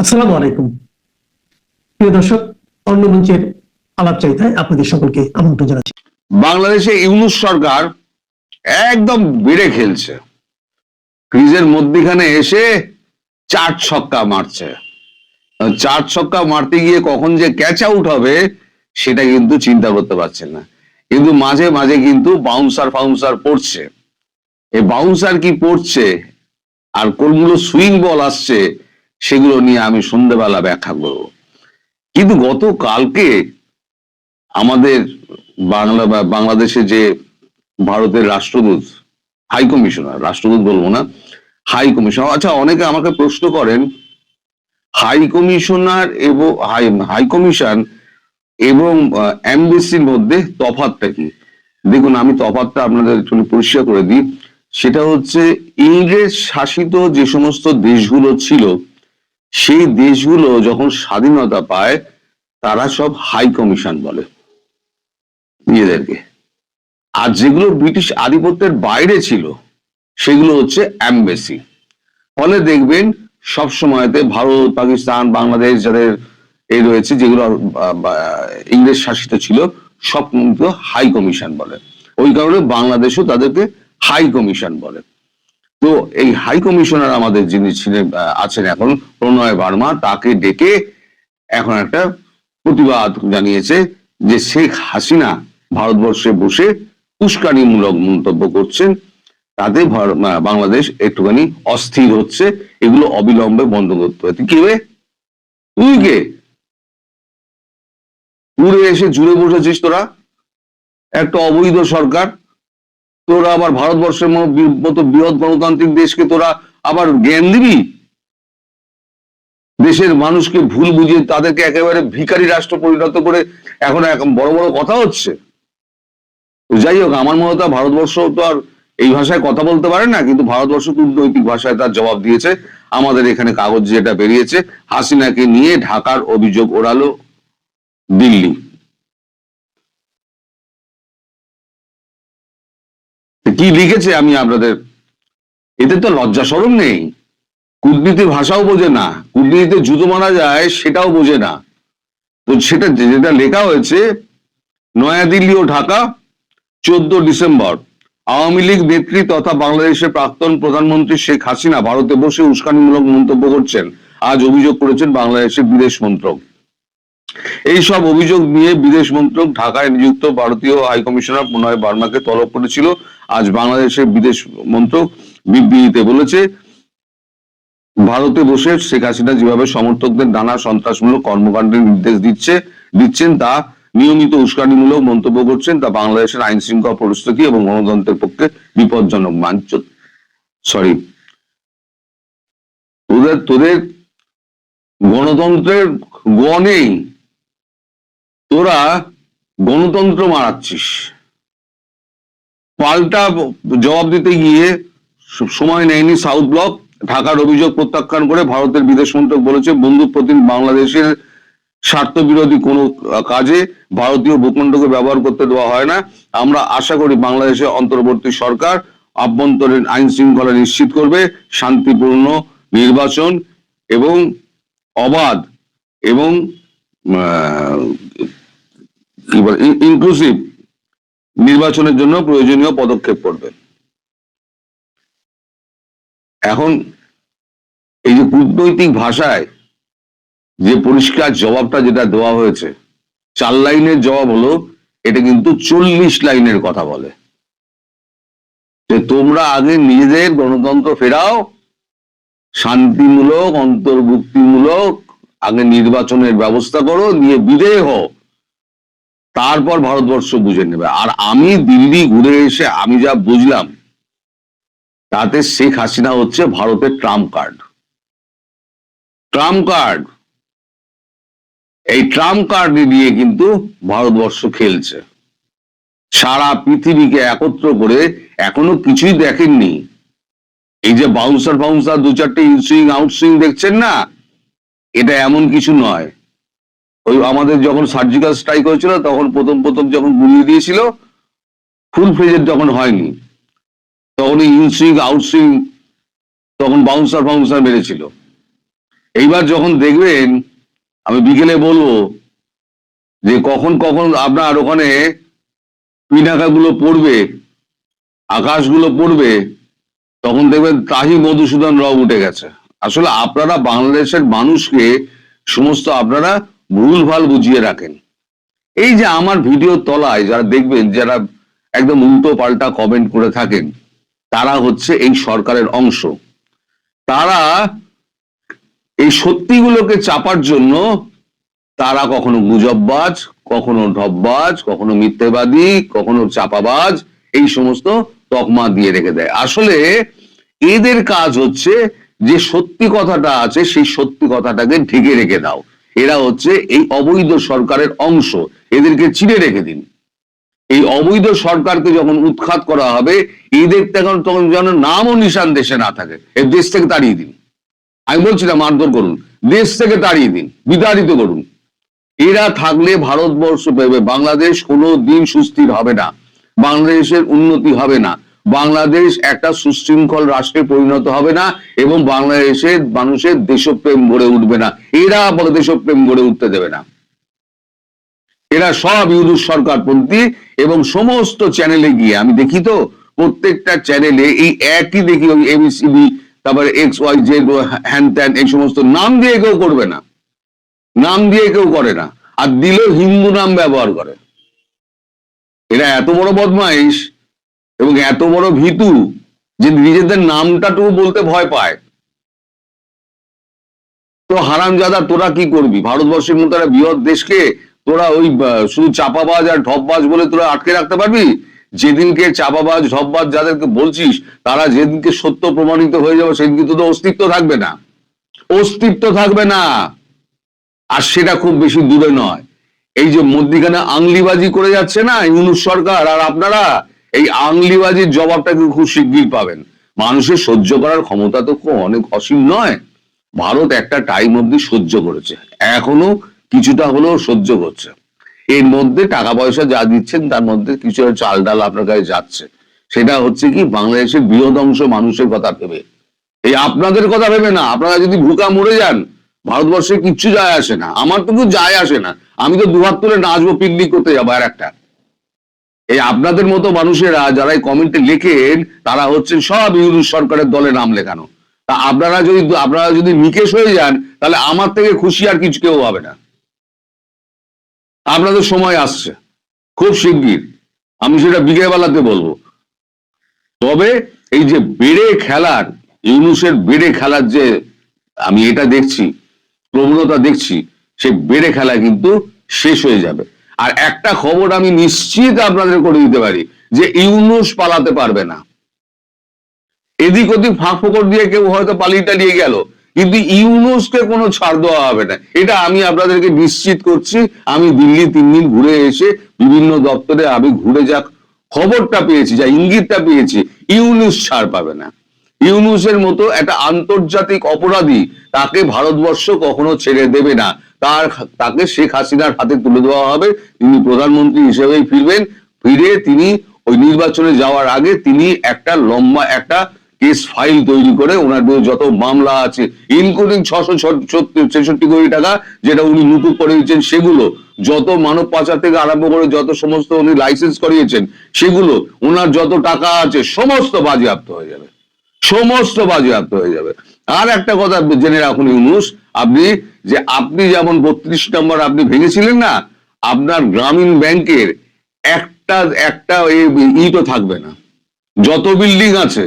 আসসালামু আলাইকুম প্রিয় দর্শক, অন্য মঞ্চের আলাপচারিতায় আপনাদের সকলকে আমন্ত্রণ জানাচ্ছি। বাংলাদেশে ইউনূস সরকার একদম বেড়ে খেলছে, ক্রিজের মধ্যখানে এসে চার ছক্কা মারছে। চার ছক্কা মারতে গিয়ে কখন যে ক্যাচ আউট হবে সেটা কিন্তু চিন্তা করতে পারছেন না, কিন্তু মাঝে মাঝে কিন্তু বাউন্সার পড়ছে। এই বাউন্সার কি পড়ছে আর কোনগুলো সুইং বল আসছে সেগুলো নিয়ে আমি সন্ধ্যেবেলা ব্যাখ্যা করব। কিন্তু গতকালকে আমাদের বাংলাদেশে যে ভারতের রাষ্ট্রদূত, হাই কমিশনার, রাষ্ট্রদূত বলবো না, হাই কমিশনার। আচ্ছা, অনেকে আমাকে প্রশ্ন করেন হাই কমিশনার এবং হাই কমিশন এবং এমবেসির মধ্যে তফাৎটা কি। দেখুন, আমি তফাৎটা আপনাদের জন্য পরিষ্কার করে দিই। সেটা হচ্ছে, ইংরেজ শাসিত যে সমস্ত দেশগুলো ছিল সেই দেশগুলো যখন স্বাধীনতা পায় তারা সব হাই কমিশন বলে নিজেদেরকে, আর যেগুলো ব্রিটিশ আধিপত্যের বাইরে ছিল সেগুলো হচ্ছে এমবেসি। ফলে দেখবেন সব সময়তে ভারত, পাকিস্তান, বাংলাদেশ যাদের এই রয়েছে যেগুলো ইংরেজ শাসিত ছিল সব কিন্তু হাই কমিশন বলে। ওই কারণে বাংলাদেশও তাদেরকে হাই কমিশন বলে। তো এই হাই কমিশনার আমাদের যিনি ছিলেন আছেন এখন, প্রণয় বার্মা, তাকে ডেকে এখন একটা প্রতিবাদ জানিয়েছে যে শেখ হাসিনা ভারতবর্ষে বসে উস্কানিমূলক মন্তব্য করছেন, তাতে বাংলাদেশ একটুখানি অস্থির হচ্ছে, এগুলো অবিলম্বে বন্ধ করতে হবে। তুই কে উড়ে এসে জুড়ে বসেছিস? তোরা একটা অবৈধ সরকার, তোরা আবার ভারতবর্ষের মতো বৃহৎ গণতান্ত্রিক দেশকে তোরা আবার জ্ঞান দিবি? দেশের মানুষকে ভুল বুঝিয়ে তাদেরকে একেবারে ভিখারি রাষ্ট্র পরিণত করে এখন বড় বড় কথা হচ্ছে। যাই হোক, আমার মনে হয় ভারতবর্ষ তো আর এই ভাষায় কথা বলতে পারে না, কিন্তু ভারতবর্ষ কূটনৈতিক ভাষায় তার জবাব দিয়েছে। আমাদের এখানে কাগজ যেটা বেরিয়েছে, হাসিনাকে নিয়ে ঢাকার অভিযোগ ওড়ালো দিল্লি। কি লিখেছে আমি আপনাদের, এতে তো লজ্জা শরম নেই। কূটনীতির ভাষাও বোঝে না, কূটনীতিতে জুতো মারা যায় সেটাও বোঝে না। তো সেটা যেটা লেখা হয়েছে, নয়াদিল্লি ও ঢাকা, 14 ডিসেম্বর। আওয়ামী লীগ নেত্রী তথা বাংলাদেশের প্রাক্তন প্রধানমন্ত্রী শেখ হাসিনা ভারতে বসে উস্কানিমূলক মন্তব্য করছেন, আজ অভিযোগ করেছেন বাংলাদেশের বিদেশ মন্ত্রক। এই সব অভিযোগ নিয়ে বিদেশ মন্ত্রক ঢাকায় নিযুক্ত ভারতীয় হাই কমিশনার প্রণয় বার্মাকে তলব করেছিল। আজ বাংলাদেশের বিদেশ মন্ত্রক বিবৃতিতে বলেছে, ভারতে বসে শেখ হাসিনা যেভাবে সমর্থকদের নানা সন্ত্রাসমূলক কর্মকাণ্ডের নির্দেশ দিচ্ছেন, তা নিয়মিত উস্কানিমূলক মন্তব্য করছেন, তা বাংলাদেশের আইন শৃঙ্খলা পরিস্থিতি এবং গণতন্ত্রের পক্ষে বিপজ্জনক। তোদের গণতন্ত্রের নেই, তোরা গণতন্ত্র মারাচ্ছিস। পাল্টা জবাব দিতে গিয়ে সময় নেয়নি সাউথ ব্লক। ঢাকার অভিযোগ প্রত্যাখ্যান করে ভারতের বিদেশ মন্ত্রক বলেছে, বন্দুক প্রতিদিন বাংলাদেশের স্বার্থ বিরোধী কোনো কাজে ভারতীয় ভূখণ্ডকে ব্যবহার করতে দেওয়া হয় না। আমরা আশা করি বাংলাদেশের অন্তর্বর্তী সরকার আভ্যন্তরীণ আইন শৃঙ্খলা নিশ্চিত করবে, শান্তিপূর্ণ নির্বাচন এবং অবাধ এবং ইনক্লুসিভ নির্বাচনের জন্য প্রয়োজনীয় পদক্ষেপ করবে। এখন এই যে কূটনৈতিক ভাষায় যে পরিষ্কার জবাবটা যেটা দেওয়া হয়েছে, 4 লাইনের জবাব হলো, এটা কিন্তু 40 লাইনের কথা বলে যে তোমরা আগে নিজেদের গণতন্ত্র ফেরাও, শান্তিমূলক অন্তর্ভুক্তিমূলক আগে নির্বাচনের ব্যবস্থা করো, নিয়ে বিদেয় হও, তারপর ভারতবর্ষ বুঝে নেবে। আর আমি দিল্লি ঘুরে এসে আমি যা বুঝলাম, তাতে শেখ হাসিনা হচ্ছে ভারতের ট্রাম্প কার্ড। এই ট্রাম্প কার্ড দিয়ে কিন্তু ভারতবর্ষ খেলছে। সারা পৃথিবীকে একত্র করে এখনো কিছুই দেখেননি। এই যে বাউন্সার 2-4টে ইনসুইং আউটসুইং দেখছেন না, এটা এমন কিছু নয়। ওই আমাদের যখন সার্জিক্যাল স্ট্রাইক হয়েছিল তখন প্রথম যখন গুলিয়ে দিয়েছিল, ফুল ফ্লেজের যখন হয়নি, তখন ইনসুইং আউটসুইং, তখন বাউন্সার মেরেছিল। এইবার যখন দেখবেন, আমি বিকেলে বলবো যে কখন কখন আপনার ওখানে পিনাকাগুলো পড়বে, আকাশগুলো পড়বে, তখন দেখবেন তাহি মধুসূদন রাও উঠে গেছে। আসলে আপনারা বাংলাদেশের মানুষকে সমস্ত আপনারা ভুলভাল বুঝিয়ে রাখেন। এই যে আমার ভিডিও তলায় যারা দেখবেন, যারা একদম উল্টো পাল্টা কমেন্ট করে থাকেন, তারা হচ্ছে এই সরকারের অংশ। তারা এই সত্যিগুলোকে চাপার জন্য তারা কখনো গুজববাজ, কখনো ঢপবাজ, কখনো মিথ্যেবাদী, কখনো চাপাবাজ, এই সমস্ত তকমা দিয়ে রেখে দেয়। আসলে এদের কাজ হচ্ছে যে সত্যি কথাটা আছে সেই সত্যি কথাটাকে ঢেকে রেখে দাও। এরা হচ্ছে এই অবৈধ সরকারের অংশ, এদেরকে চিনে রেখে দিন। এই অবৈধ সরকারকে যখন উৎখাত করা হবে, এদের তখন যেন নাম ও নিশান দেশে না থাকে, এর দেশ থেকে তাড়িয়ে দিন। আমি বলছি না মারধর করুন, দেশ থেকে তাড়িয়ে দিন, বিতাড়িত করুন। এরা থাকলে ভারতবর্ষ, বাংলাদেশ কোনো দিন সুস্থির হবে না, বাংলাদেশের উন্নতি হবে না, বাংলাদেশ একটা সুশৃঙ্খল রাষ্ট্রে পরিণত হবে না, এবং বাংলাদেশের মানুষের দেশপ্রেম গড়ে উঠবে না। এরা বলে দেশপ্রেম গড়ে উঠতে দেবে না। এরা সব ইউনুস সরকারপন্থী, এবং সমস্ত চ্যানেলে গিয়ে আমি দেখি তো, প্রত্যেকটা চ্যানেলে এই একই দেখি, ওই এবিসিডি, তারপরে এক্স ওয়াই জেড, হ্যান ত্যান, এই সমস্ত নাম দিয়ে কেউ করবে না, নাম দিয়ে কেউ করে না, আর দিলেও হিন্দু নাম ব্যবহার করে। এরা এত বড় বদমাইশ এবং এত বড় ভীতু যে নিজেদের নামটাটুকু বলতে ভয় পায়। তো হারামজাদা, তোরা কি করবি? ভারতবর্ষের মতো একটা বৃহৎ দেশকে তোরা ওই শুধু চাপাবাজ আর ঢপবাজ বলে তোরা আটকে রাখতে পারবি? যেদিনকে চাপাবাজ ঢপবাজ যাদেরকে বলছিস, তারা যেদিনকে সত্য প্রমাণিত হয়ে যাবে, সেদিনকে তোদের অস্তিত্ব থাকবে না, অস্তিত্ব থাকবে না। আর সেটা খুব বেশি দূরে নয়। এই যে মধ্যিখানে আংলিবাজি করে যাচ্ছে না ইউনুস সরকার, আর আপনারা এই আংলিবাজির জবাবটাকে খুব শিগগির পাবেন। মানুষের সহ্য করার ক্ষমতা তো খুব অনেক অসীম নয়। ভারত একটা টাইম অব্দি সহ্য করেছে, এখনো কিছুটা হলেও সহ্য করছে। এর মধ্যে টাকা পয়সা যা দিচ্ছেন তার মধ্যে কিছু চাল ডাল আপনার কাছে যাচ্ছে, সেটা হচ্ছে কি বাংলাদেশের বৃহৎ অংশ মানুষের কথা ভেবে, এই আপনাদের কথা ভেবে না। আপনারা যদি ভুকা মরে যান, ভারতবর্ষে কিচ্ছু যায় আসে না, আমার তো কিছু যায় আসে না। আমি তো দুহাত তুলে নাচবো, পিকনিক করতে যাবো। আর একটা, এই আপনাদের মতো মানুষেরা যারা এই কমেন্টে লেখেন, তারা হচ্ছেন সব ইউনুস সরকারের দলে নাম লেখানো। তা আপনারা যদি নিকেশ হয়ে যান, তাহলে আমার থেকে খুশি আর কিছু কেউ হবে না। আপনাদের সময় আসছে খুব শিগগির, আমি সেটা বিকেলবেলাতে বলবো। তবে এই যে বেড়ে খেলার, ইউনুসের বেড়ে খেলার যে আমি এটা দেখছি, প্রবণতা দেখছি, সে বেড়ে খেলা কিন্তু শেষ হয়ে যাবে। আর একটা খবর আমি নিশ্চিত আপনাদের করে দিতে পারি, যে ইউনুস পালাতে পারবে না। এদিক ওদিক ফাঁক ফোকর দিয়ে কেউ হয়তো পালিয়ে টালিয়ে গেল, কিন্তু ইউনুসকে কোনো ছাড় দেওয়া হবে না, এটা আমি আপনাদেরকে নিশ্চিত করছি। আমি দিল্লি 3 দিন ঘুরে এসে বিভিন্ন দপ্তরে আমি ঘুরে যা খবরটা পেয়েছি, যা ইঙ্গিতটা পেয়েছি, ইউনুস ছাড় পাবে না। ইউনুসের মতো একটা আন্তর্জাতিক অপরাধী, তাকে ভারতবর্ষ কখনো ছেড়ে দেবে না। তাকে শেখ হাসিনার হাতে তুলে দেওয়া হবে, তিনি প্রধানমন্ত্রী হিসেবেই ফিরবেন। ফিরে তিনি ওই নির্বাচনে যাওয়ার আগে তিনি একটা লম্বা একটা কেস ফাইল তৈরি করে ওনার বিরুদ্ধে যত মামলা আছে, ইনক্লুডিং 666 কোটি টাকা যেটা উনি মুকুব করে দিয়েছেন, সেগুলো, যত মানব পাচার থেকে আরম্ভ করে যত সমস্ত উনি লাইসেন্স করিয়েছেন, সেগুলো, ওনার যত টাকা আছে সমস্ত বাজেয়াপ্ত হয়ে যাবে, সমস্ত বাজেয়াপ্ত হয়ে যাবে। আর একটা কথা জেনে রাখুন ইউনুস, আপনি যেমন 32 নম্বর আপনি ভেঙেছিলেন না, আপনার গ্রামীণ ব্যাংকের একটা ইটও থাকবে না। যত বিল্ডিং আছে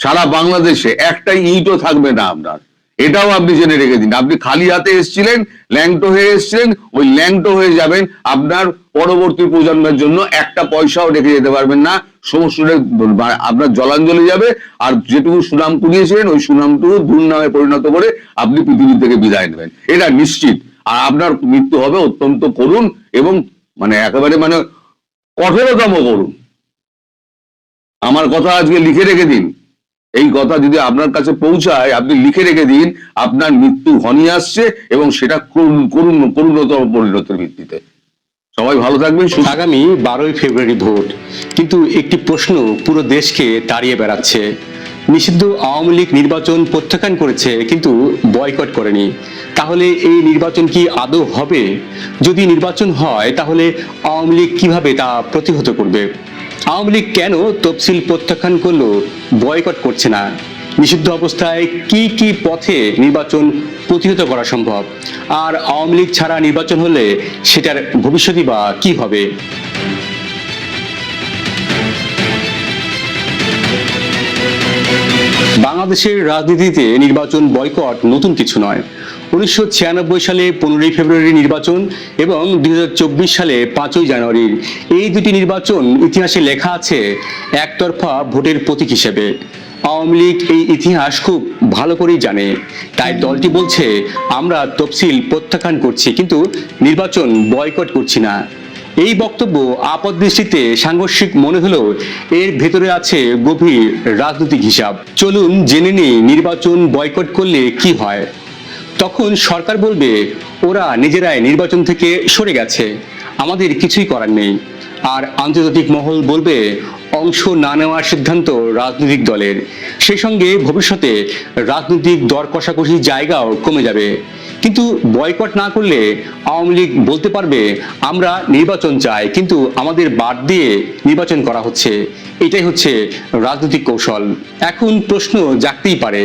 সারা বাংলাদেশে একটা ইটও থাকবে না আপনার, এটাও আপনি জেনে রেখে দিন। আপনি খালি হাতে এসেছিলেন, ল্যাংটো হয়ে এসেছিলেন, ওই ল্যাংটো হয়ে যাবেন। আপনার পরবর্তী প্রজন্মের জন্য একটা পয়সাও রেখে যেতে পারবেন না, সমস্ত আপনার জলাঞ্জলি যাবে। আর যেটুকু সুনাম কুড়িয়েছিলেন, ওই সুনামটুকু দুর্নামে পরিণত করে আপনি পৃথিবী থেকে বিদায় নেবেন, এটা নিশ্চিত। আর আপনার মৃত্যু হবে অত্যন্ত করুণ, এবং একেবারে কঠোরতম করুন। আমার কথা আজকে লিখে রেখে দিন, এই কথা যদি আপনার কাছে পৌঁছায়, আপনি লিখে রেখে দিন, আপনার মৃত্যু ঘনিয়ে আসছে, এবং সেটা করুণতম পরিণতির ভিত্তিতে। সবাই ভালো থাকবেন। আগামী 12ই ফেব্রুয়ারি ভোট, কিন্তু একটি প্রশ্ন পুরো দেশকে তাড়িয়ে বেড়াচ্ছে। নিষিদ্ধ আওয়ামী লীগ নির্বাচন প্রত্যাখ্যান করেছে কিন্তু বয়কট করেনি। তাহলে এই নির্বাচন কি আদৌ হবে? যদি নির্বাচন হয় তাহলে আওয়ামী লীগ কিভাবে তা প্রতিহত করবে? আওয়ামী লীগ কেন তফসিল প্রত্যাখ্যান করলো, বয়কট করছে না? নিষিদ্ধ অবস্থায় কি কি পথে নির্বাচন প্রতিহত করা সম্ভব? আর আওয়ামী লীগ ছাড়া নির্বাচন হলে সেটার ভবিষ্যৎই বা কি হবে? বাংলাদেশের রাজনীতিতে নির্বাচন বয়কট নতুন কিছু নয়। 1996 সালে 15 ফেব্রুয়ারি নির্বাচন এবং 2024 সালে 5 জানুয়ারির এই দুটি নির্বাচন ইতিহাসে লেখা আছে একতরফা ভোটের প্রতীক হিসেবে। আওয়ামী লীগ এই ইতিহাস খুব ভালো করেই জানে, তাই দলটি বলছে আমরা তফসিল প্রত্যাখ্যান করছি কিন্তু নির্বাচন বয়কট করছি না। এই বক্তব্য আপাতদৃষ্টিতে সাংঘর্ষিক মনে হলেও এর ভেতরে আছে গভীর রাজনৈতিক হিসাব। চলুন জেনে নিই নির্বাচন বয়কট করলে কি হয়। তখন সরকার বলবে ওরা নিজেরাই নির্বাচন থেকে সরে গেছে, আমাদের কিছুই করার নেই। আর আন্তর্জাতিক মহল বলবে অংশ না নেওয়ার সিদ্ধান্ত রাজনৈতিক দলের, সেই সঙ্গে ভবিষ্যতে রাজনৈতিক দর কষাকষির জায়গাও কমে যাবে। কিন্তু বয়কট না করলে আওয়ামী লীগ বলতে পারবে আমরা নির্বাচন চাই কিন্তু আমাদের বাদ দিয়ে নির্বাচন করা হচ্ছে। এটাই হচ্ছে রাজনৈতিক কৌশল। এখন প্রশ্ন জাগতেই পারে,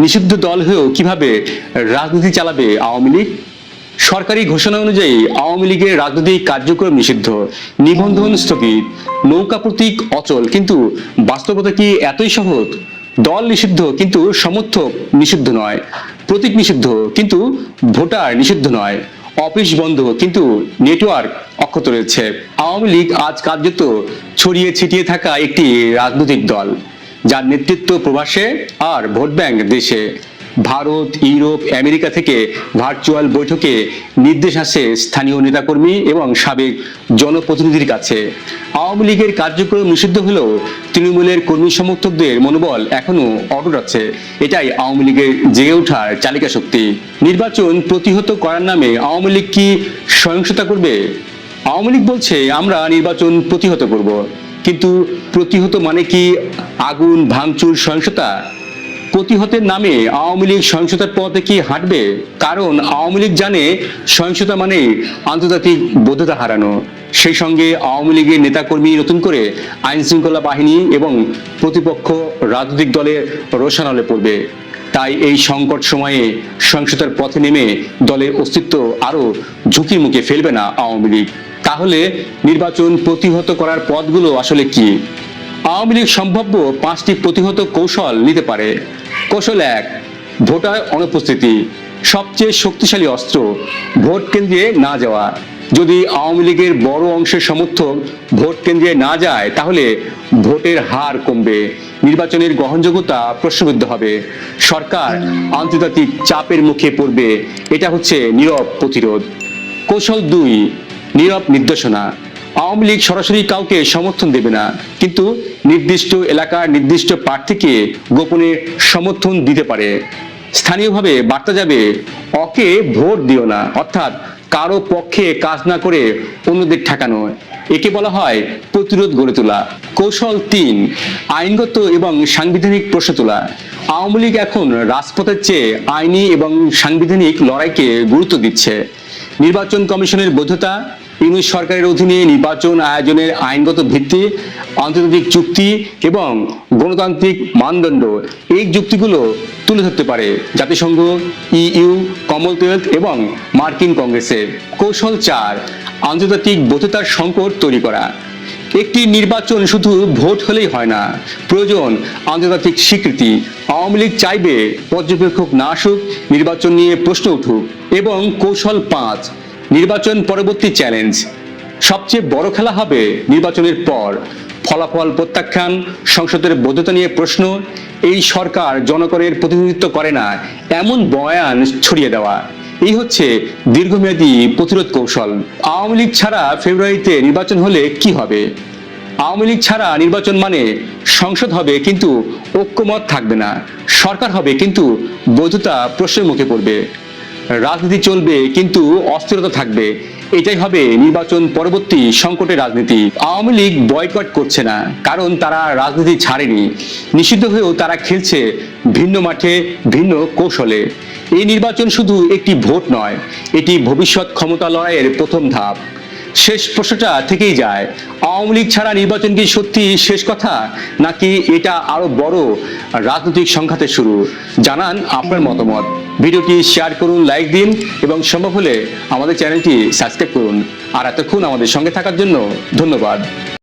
নিষিদ্ধ দল হয়েও কিভাবে রাজনীতি চালাবে আওয়ামী লীগ? সরকারি ঘোষণা অনুযায়ী আওয়ামী লীগের রাজনৈতিক কার্যক্রম নিষিদ্ধ, নিবন্ধন স্থগিত, নৌকা প্রতীক অচল। কিন্তু বাস্তবতা কি এতই সহজ? দল নিষিদ্ধ কিন্তু সমর্থক নিষিদ্ধ নয়, প্রতীক নিষিদ্ধ কিন্তু ভোটার নিষিদ্ধ নয়, অফিস বন্ধ কিন্তু নেটওয়ার্ক অক্ষত রয়েছে। আওয়ামী লীগ আজ কার্যত ছড়িয়ে ছিটিয়ে থাকা একটি রাজনৈতিক দল, যার নেতৃত্ব প্রবাসে আর ভোট ব্যাংক দেশে। ভারত, ইউরোপ, আমেরিকা থেকে ভার্চুয়াল বৈঠকে নির্দেশ আসে স্থানীয় নেতাকর্মী এবং সাবেক জনপ্রতিনিধির কাছে। আওয়ামী লীগের কার্যক্রম নিষিদ্ধ হলেও তৃণমূলের কর্মী সমর্থকদের মনোবল এখনো অটুট আছে। এটাই আওয়ামী লীগের জেগে ওঠার চালিকা শক্তি। নির্বাচন প্রতিহত করার নামে আওয়ামী লীগ কি সহিংসতা করবে? আওয়ামী লীগ বলছে আমরা নির্বাচন প্রতিহত করব, কিন্তু প্রতিহত মানে কি আগুন, ভাঙচুর, সহিংসতা? প্রতিহতের নামে আওয়ামী লীগ সহিংসতার পথে কি হাঁটবে? কারণ আওয়ামী লীগ জানে সহিংসতা মানে আন্তর্জাতিক বৈধতা হারানো। সেই সঙ্গে আওয়ামী লীগের নেতাকর্মী নতুন করে আইন শৃঙ্খলা বাহিনী এবং প্রতিপক্ষ রাজনৈতিক দলের রোষানলে পড়বে। তাই এই সংকট সময়ে সহিংসতার পথে নেমে দলের অস্তিত্ব আরো ঝুঁকির মুখে ফেলবে না আওয়ামী লীগ। তাহলে নির্বাচন প্রতিহত করার পথগুলো আসলে কি? আওয়ামী লীগ সম্ভাব্য 5টি প্রতিহত কৌশল নিতে পারে। কৌশল 1, ভোটার অনুপস্থিতি, সবচেয়ে শক্তিশালী অস্ত্র। ভোট কেন্দ্রে না যাওয়া। যদি আওয়ামী লীগের বড় অংশের সমর্থক ভোট কেন্দ্রে না যায় তাহলে ভোটের হার কমবে, নির্বাচনের গ্রহণযোগ্যতা প্রশ্নবিদ্ধ হবে, সরকার আন্তর্জাতিক চাপের মুখে পড়বে। এটা হচ্ছে নীরব প্রতিরোধ। কৌশল 2, নীরব নির্দেশনা। আওয়ামী লীগ সরাসরি কাউকে সমর্থন দেবে না, কিন্তু নির্দিষ্ট এলাকার নির্দিষ্ট প্রার্থীকে গোপনে সমর্থন দিতে পারে। স্থানীয়ভাবে বার্তা যাবে ওকে ভোট দিও না, অর্থাৎ কারো পক্ষে কাজ না করে অন্যদের ঠেকানো। একে বলা হয় প্রতিরোধ গড়ে তোলা। কৌশল 3, আইনগত এবং সাংবিধানিক প্রশ্ন তোলা। আওয়ামী লীগ এখন রাজপথের চেয়ে আইনি এবং সাংবিধানিক লড়াইকে গুরুত্ব দিচ্ছে। নির্বাচন কমিশনের বৈধতা, ইউনূস সরকারের অধীনে নির্বাচন আয়োজনের আইনগত ভিত্তি, আন্তর্জাতিক চুক্তি এবং গণতান্ত্রিক মানদণ্ড, এই যুক্তিগুলো তুলে ধরতে পারে জাতিসংঘ, ইইউ, কমনওয়েলথ এবং মার্কিন কংগ্রেসে। কৌশল 4, আন্তর্জাতিক বৈধতার সংকট তৈরি করা। একটি নির্বাচন শুধু ভোট হলেই হয় না, প্রয়োজন আন্তর্জাতিক স্বীকৃতি। আওয়ামী লীগ চাইবে পর্যবেক্ষক না আসুক, নির্বাচন নিয়ে প্রশ্ন উঠুক। এবং কৌশল 5, নির্বাচন পরবর্তী চ্যালেঞ্জ। সবচেয়ে বড় খেলা হবে নির্বাচনের পর। ফলাফল প্রত্যাখ্যান, সংসদের বৈধতা নিয়ে প্রশ্ন, এই সরকার জনগণের প্রতিনিধিত্ব করে না এমন বয়ান ছড়িয়ে দেওয়া। এই হচ্ছে দীর্ঘমেয়াদী প্রতিরোধ কৌশল। আওয়ামী লীগ ছাড়া ফেব্রুয়ারিতে নির্বাচন হলে কি হবে? আওয়ামী লীগ ছাড়া নির্বাচন মানে সংসদ হবে কিন্তু ঐক্যমত থাকবে না, সরকার হবে কিন্তু বৈধতা প্রশ্নের মুখে পড়বে। রাজনীতি চলবে কিন্তু অস্থিরতা থাকবে, এটাই হবে নির্বাচন পরবর্তী সংকটের রাজনীতি। আওয়ামী লীগ বয়কট করছে না, কারণ তারা রাজনীতি ছাড়েনি। নিষিদ্ধ হয়েও তারা খেলছে ভিন্ন মাঠে, ভিন্ন কৌশলে। এই নির্বাচন শুধু একটি ভোট নয়, এটি ভবিষ্যৎ ক্ষমতা লড়াইয়ের প্রথম ধাপ। শেষ প্রশ্নটা থেকেই যায়, আওয়ামী লীগ ছাড়া নির্বাচন কি সত্যি শেষ কথা, নাকি এটা আরো বড় রাজনৈতিক সংঘাতের শুরু? জানান আপনার মতামত। ভিডিওটি শেয়ার করুন, লাইক দিন এবং সম্ভব হলে আমাদের চ্যানেলটি সাবস্ক্রাইব করুন। আর এতক্ষণ আমাদের সঙ্গে থাকার জন্য ধন্যবাদ।